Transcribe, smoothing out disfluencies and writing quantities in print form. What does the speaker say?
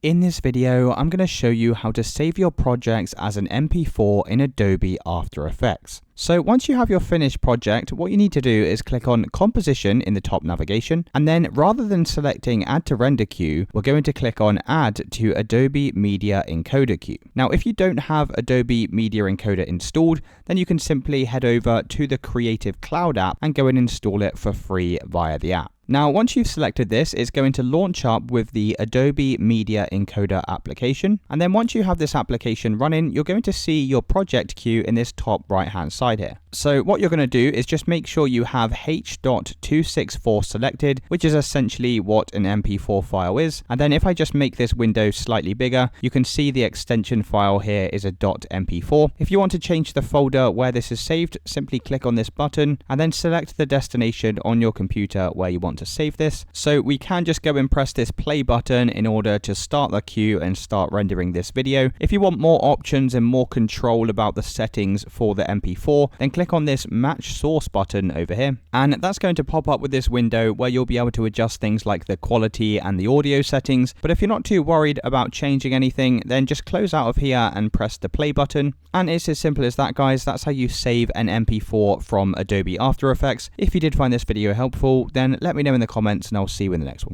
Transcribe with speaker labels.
Speaker 1: In this video, I'm going to show you how to save your projects as an MP4 in Adobe After Effects. So once you have your finished project, what you need to do is click on Composition in the top navigation, and then rather than selecting Add to Render Queue, we're going to click on Add to Adobe Media Encoder Queue. Now, if you don't have Adobe Media Encoder installed, then you can simply head over to the Creative Cloud app and go and install it for free via the app. Now, once you've selected this, it's going to launch up with the Adobe Media Encoder application. And then once you have this application running, you're going to see your project queue in this top right-hand side here. So what you're going to do is just make sure you have H.264 selected, which is essentially what an MP4 file is. And then if I just make this window slightly bigger, you can see the extension file here is a .mp4. If you want to change the folder where this is saved, simply click on this button and then select the destination on your computer where you want to save this. So we can just go and press this play button in order to start the queue and start rendering this video. If you want more options and more control about the settings for the MP4, then click on this match source button over here, and that's going to pop up with this window where you'll be able to adjust things like the quality and the audio settings. But if you're not too worried about changing anything, then just close out of here and press the play button. And it's as simple as that, guys. That's how you save an MP4 from Adobe After Effects. If you did find this video helpful, then let me know in the comments and I'll see you in the next one.